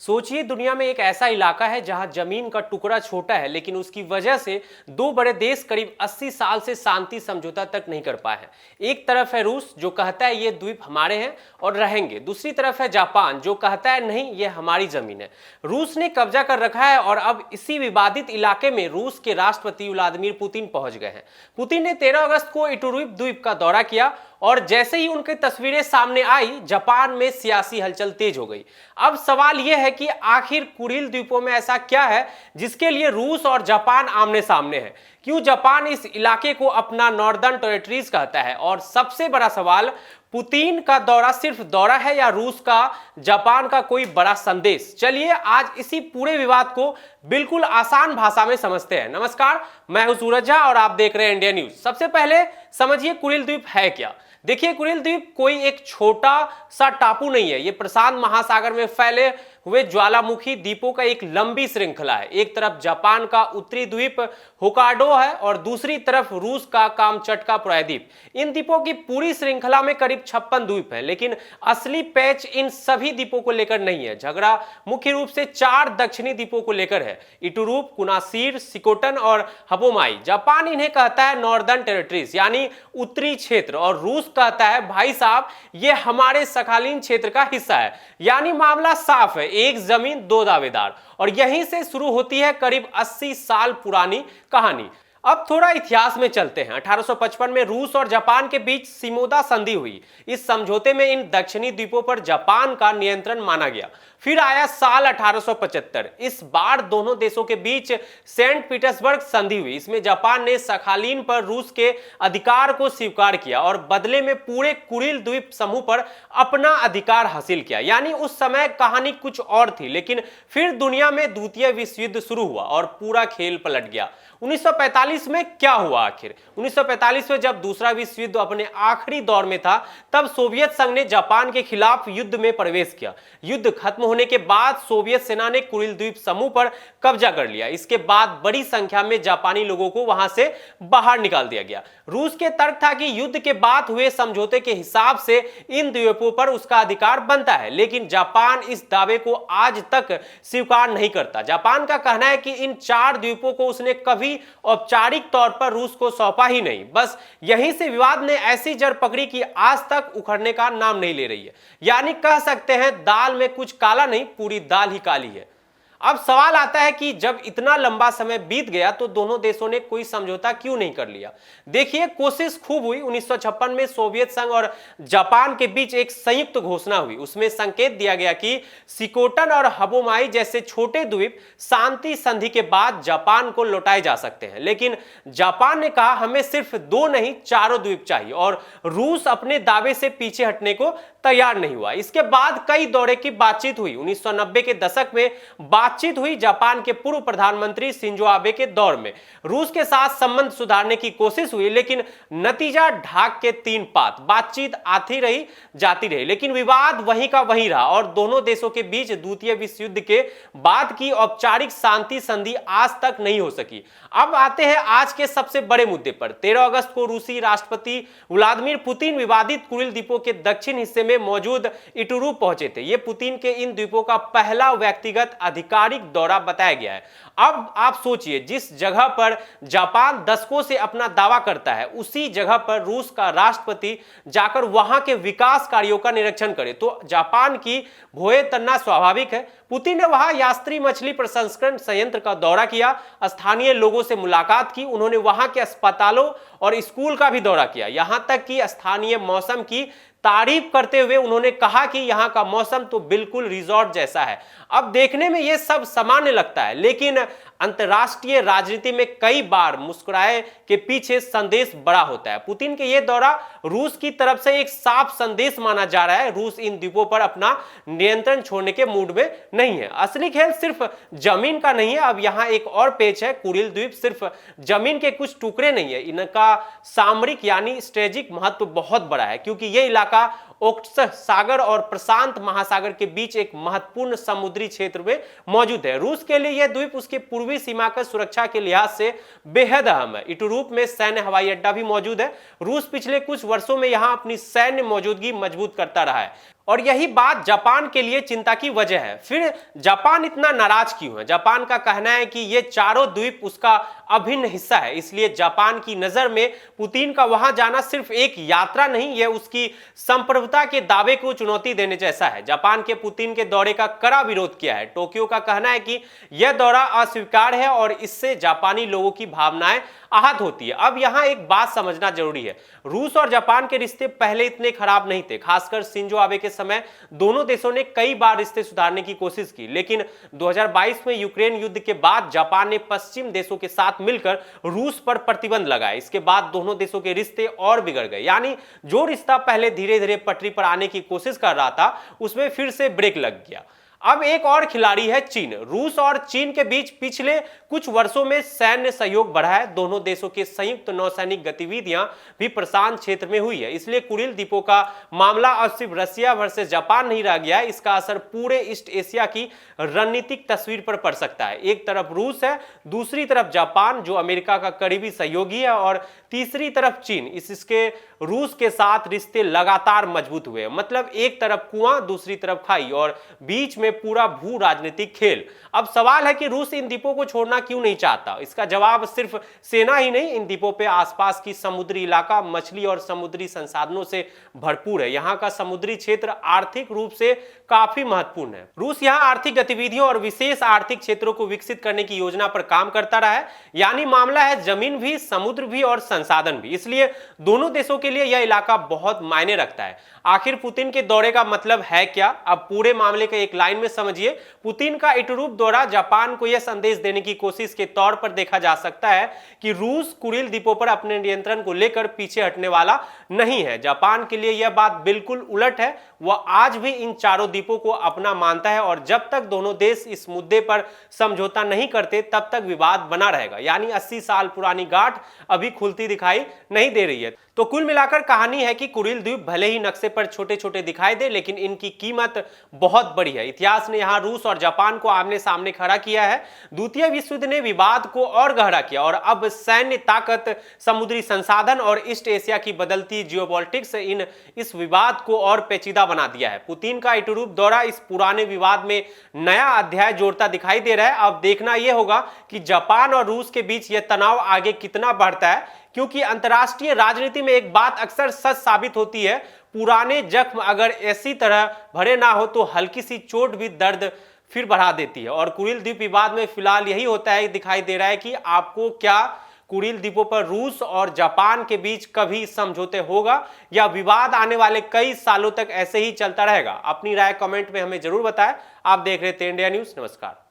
सोचिए दुनिया में एक ऐसा इलाका है जहां जमीन का टुकड़ा छोटा है, लेकिन उसकी वजह से दो बड़े देश करीब 80 साल से शांति समझौता तक नहीं कर पाए हैं। एक तरफ है रूस जो कहता है ये द्वीप हमारे हैं और रहेंगे, दूसरी तरफ है जापान जो कहता है नहीं ये हमारी जमीन है। रूस ने कब्जा कर रखा है और अब इसी विवादित इलाके में रूस के राष्ट्रपति व्लादिमीर पुतिन पहुंच गए हैं। पुतिन ने 13 अगस्त को इटुरूप द्वीप का दौरा किया और जैसे ही उनकी तस्वीरें सामने आई, जापान में सियासी हलचल तेज हो गई। अब सवाल यह है कि आखिर कुरिल द्वीपों में ऐसा क्या है जिसके लिए रूस और जापान आमने सामने है? क्यों जापान इस इलाके को अपना नॉर्दर्न टेरिटरीज कहता है? और सबसे बड़ा सवाल, पुतिन का दौरा सिर्फ दौरा है या रूस का जापान का कोई बड़ा संदेश? चलिए आज इसी पूरे विवाद को बिल्कुल आसान भाषा में समझते हैं। नमस्कार, मैं हूं सूरज झा और आप देख रहे हैं इंडिया न्यूज। सबसे पहले समझिए कुरिल द्वीप है क्या। देखिए, कुरिल द्वीप कोई एक छोटा सा टापू नहीं है, ये प्रशांत महासागर में फैले हुए ज्वालामुखी द्वीपों का एक लंबी श्रृंखला है। एक तरफ जापान का उत्तरी द्वीप होकाइडो है और दूसरी तरफ रूस का कामचटका प्रायद्वीप। इन द्वीपों की पूरी श्रृंखला में करीब 56 द्वीप हैं, लेकिन असली पैच इन सभी द्वीपों को लेकर नहीं है। झगड़ा मुख्य रूप से 4 दक्षिणी द्वीपों को लेकर है, इटुरूप, कुनासिर, सिकोटन और हबोमाई। जापान इन्हें कहता है नॉर्दर्न टेरिटरीज यानी उत्तरी क्षेत्र, और रूस कहता है भाई साहब ये हमारे सखालीन क्षेत्र का हिस्सा है। यानी मामला साफ है, एक जमीन दो दावेदार। और यहीं से शुरू होती है करीब 80 साल पुरानी कहानी। अब थोड़ा इतिहास में चलते हैं। 1855 में रूस और जापान के बीच शिमोदा संधि हुई। इस समझौते में इन दक्षिणी द्वीपों पर जापान का नियंत्रण माना गया। फिर आया साल 1875। इस बार दोनों देशों के बीच सेंट पीटर्सबर्ग संधि हुई। इसमें जापान ने सखालीन पर रूस के अधिकार को स्वीकार किया और बदले में पूरे कुरिल द्वीप समूह पर अपना अधिकार हासिल किया। यानी उस समय कहानी कुछ और थी, लेकिन फिर दुनिया में द्वितीय विश्व युद्ध शुरू हुआ और पूरा खेल पलट गया। 1945 में क्या हुआ आखिर? 1945 में जब दूसरा विश्व युद्ध अपने आखिरी दौर में था, तब सोवियत संघ ने जापान के खिलाफ युद्ध में प्रवेश किया। युद्ध खत्म होने के बाद सोवियत सेना ने कुरिल द्वीप समूह पर कब्जा कर लिया। इसके बाद बड़ी संख्या में जापानी लोगों को वहां से बाहर निकाल दिया गया। रूस के तर्क था कि युद्ध के बाद हुए समझौते के हिसाब से इन द्वीपों पर उसका अधिकार बनता है, लेकिन जापान इस दावे को आज तक स्वीकार नहीं करता। जापान का कहना है कि इन 4 द्वीपों को उसने कभी औपचारिक तौर पर रूस को सौंपा ही नहीं। बस यहीं से विवाद ने ऐसी जड़ पकड़ी कि आज तक उखड़ने का नाम नहीं ले रही है। यानी कह सकते हैं दाल में कुछ काला नहीं, पूरी दाल ही काली है। अब सवाल आता है कि जब इतना लंबा समय बीत गया तो दोनों देशों ने कोई समझौता क्यों नहीं कर लिया? देखिए, कोशिश खूब हुई। 1956 में सोवियत संघ और जापान के बीच एक संयुक्त घोषणा हुई। उसमें संकेत दिया गया कि सिकोटन और हबोमाई जैसे छोटे द्वीप शांति संधि के बाद जापान को लौटाए जा सकते हैं। लेकिन जापान ने कहा हमें सिर्फ 2 नहीं 4 द्वीप चाहिए, और रूस अपने दावे से पीछे हटने को तैयार नहीं हुआ। इसके बाद कई दौरे की बातचीत हुई। 1990 के दशक में बातचीत हुई जापान के पूर्व प्रधानमंत्री शिंजो आबे के दौर में। रूस के साथ संबंध सुधारने की कोशिश हुई, लेकिन नतीजा ढाक के 3 पात। बातचीत आती रही जाती रही, लेकिन विवाद वहीं का वहीं रहा और दोनों देशों के बीच द्वितीय विश्व युद्ध के बाद की औपचारिक शांति संधि आज तक नहीं हो सकी। अब आते हैं आज के सबसे बड़े मुद्दे पर। 13 अगस्त को रूसी राष्ट्रपति व्लादिमीर पुतिन विवादित कुरिल द्वीपों के दक्षिण हिस्से में मौजूद इटुरूप पहुंचे थे। यह पुतिन के इन द्वीपों का पहला व्यक्तिगत आधिकारिक दौरा बताया गया है। अब आप सोचिए, जिस जगह पर जापान दशकों से अपना दावा करता है, उसी जगह पर रूस का राष्ट्रपति जाकर वहां के विकास कार्यों का निरीक्षण करे तो जापान की भौहें तनना स्वाभाविक है। पुतिन ने वहां यास्त्री मछली प्रसंस्करण संयंत्र का दौरा किया, स्थानीय लोगों से मुलाकात की, उन्होंने वहां के अस्पतालों और स्कूल का भी दौरा किया। यहां तक कि स्थानीय मौसम की तारीफ करते हुए उन्होंने कहा कि यहां का मौसम तो बिल्कुल रिजॉर्ट जैसा है। अब देखने में यह सब सामान्य लगता है, लेकिन अंतर्राष्ट्रीय राजनीति में कई बार मुस्कुराए के पीछे संदेश बड़ा होता है। पुतिन के यह दौरा रूस की तरफ से एक साफ संदेश माना जा रहा है। रूस इन द्वीपों पर अपना नियंत्रण छोड़ने के मूड में नहीं है। असली खेल सिर्फ जमीन का नहीं है। अब यहां एक और पेच है, कुरिल द्वीप सिर्फ जमीन के कुछ टुकड़े नहीं है, इनका सामरिक यानी स्ट्रेटेजिक महत्व बहुत बड़ा है, क्योंकि यह इलाका ओख्त्स्क सागर और प्रशांत महासागर के बीच एक महत्वपूर्ण समुद्री क्षेत्र में मौजूद है। रूस के लिए यह द्वीप उसके पूर्वी सीमा की सुरक्षा के लिहाज से बेहद अहम है। इटुरूप में सैन्य हवाई अड्डा भी मौजूद है। रूस पिछले कुछ वर्षों में यहां अपनी सैन्य मौजूदगी मजबूत करता रहा है। और यही बात जापान के लिए चिंता की वजह है। फिर जापान इतना नाराज क्यों है? जापान का कहना है कि ये चारों द्वीप उसका अभिन्न हिस्सा है, इसलिए जापान की नजर में पुतिन का वहां जाना सिर्फ एक यात्रा नहीं, यह उसकी संप्रभुता के दावे को चुनौती देने जैसा है। जापान के पुतिन के दौरे का कड़ा विरोध किया है। टोक्यो का कहना है कि यह दौरा अस्वीकार्य है और इससे जापानी लोगों की भावनाएं आहत होती है। अब यहां एक बात समझना जरूरी है, रूस और जापान के रिश्ते पहले इतने खराब नहीं थे। खासकर शिंजो आबे के समय दोनों देशों ने कई बार रिश्ते सुधारने की कोशिश की, लेकिन 2022 में यूक्रेन युद्ध के बाद जापान ने पश्चिम देशों के साथ मिलकर रूस पर प्रतिबंध लगाए। इसके बाद दोनों देशों के रिश्ते और बिगड़ गए, यानी जो रिश्ता पहले धीरे धीरे पटरी पर आने की कोशिश कर रहा था उसमें फिर से ब्रेक लग गया। अब एक और खिलाड़ी है चीन। रूस और चीन के बीच पिछले कुछ वर्षों में सैन्य सहयोग बढ़ा है। दोनों देशों की संयुक्त नौसैनिक गतिविधियां भी प्रशांत क्षेत्र में हुई है। इसलिए कुरिल द्वीपों का मामला अब सिर्फ रशिया वर्सेस जापान नहीं रह गया है, इसका असर पूरे ईस्ट एशिया की रणनीतिक तस्वीर पर पड़ सकता है। एक तरफ रूस है, दूसरी तरफ जापान जो अमेरिका का करीबी सहयोगी है, और तीसरी तरफ चीन। इसके रूस के साथ रिश्ते लगातार मजबूत हुए हैं। मतलब एक तरफ कुआं, दूसरी तरफ खाई, और बीच में पूरा भू राजनीतिक खेल। अब सवाल है कि रूस इन द्वीपों को छोड़ना क्यों नहीं चाहता? इसका जवाब सिर्फ सेना ही नहीं, इन द्वीपों पे आसपास की समुद्री इलाका मछली और समुद्री संसाधनों से भरपूर है। यहाँ का समुद्री क्षेत्र आर्थिक रूप से काफी महत्वपूर्ण है। रूस यहाँ आर्थिक गतिविधियों और विशेष आर्थिक क्षेत्रों को विकसित करने की योजना पर काम करता रहा है, यानी मामला है जमीन भी, समुद्र भी और संसाधन भी। इसलिए दोनों देशों के लिए यह इलाका बहुत मायने रखता है। आखिर पुतिन के दौरे का मतलब है क्या? अब पूरे मामले को एक लाइन में समझिए। पुतिन का इटरूप दौरा जापान को यह संदेश देने की कोशिश के तौर पर देखा जा सकता है कि रूस कुरिल द्वीपों पर अपने नियंत्रण को लेकर पीछे हटने वाला नहीं है। जापान के लिए यह बात बिल्कुल उलट है, वह आज भी इन चारों द्वीपों को अपना मानता है, और जब तक दोनों देश इस मुद्दे पर समझौता नहीं करते तब तक विवाद बना रहेगा। यानी 80 साल पुरानी गांठ अभी खुलती दिखाई नहीं दे रही है। तो कुल मिलाकर कहानी है कि कुरिल द्वीप भले ही नक्शे पर छोटे छोटे दिखाई दे, लेकिन इनकी कीमत बहुत बड़ी है। इतिहास ने यहां रूस और जापान को आमने सामने खड़ा किया है। द्वितीय विश्व युद्ध ने विवाद को और गहरा किया, और अब सैन्य ताकत, समुद्री संसाधन और ईस्ट एशिया की बदलती जियोपॉलिटिक्स इस विवाद को और पेचीदा बना दिया है। पुतिन का इटरूप दौरा इस पुराने विवाद में नया अध्याय जोड़ता दिखाई दे रहा है। अब देखना यह होगा कि जापान और रूस के बीच यह तनाव आगे कितना बढ़ता है, क्योंकि अंतर्राष्ट्रीय राजनीति में एक बात अक्सर सच साबित होती है, पुराने जख्म अगर ऐसी तरह भरे ना हो तो हल्की सी चोट भी दर्द फिर बढ़ा देती है। और कुरिल द्वीप विवाद में फिलहाल यही होता है, दिखाई दे रहा है कि आपको क्या कुरिल द्वीपों पर रूस और जापान के बीच कभी समझौते होगा, या विवाद आने वाले कई सालों तक ऐसे ही चलता रहेगा? अपनी राय कमेंट में हमें जरूर बताएं। आप देख रहे थे इंडिया न्यूज। नमस्कार।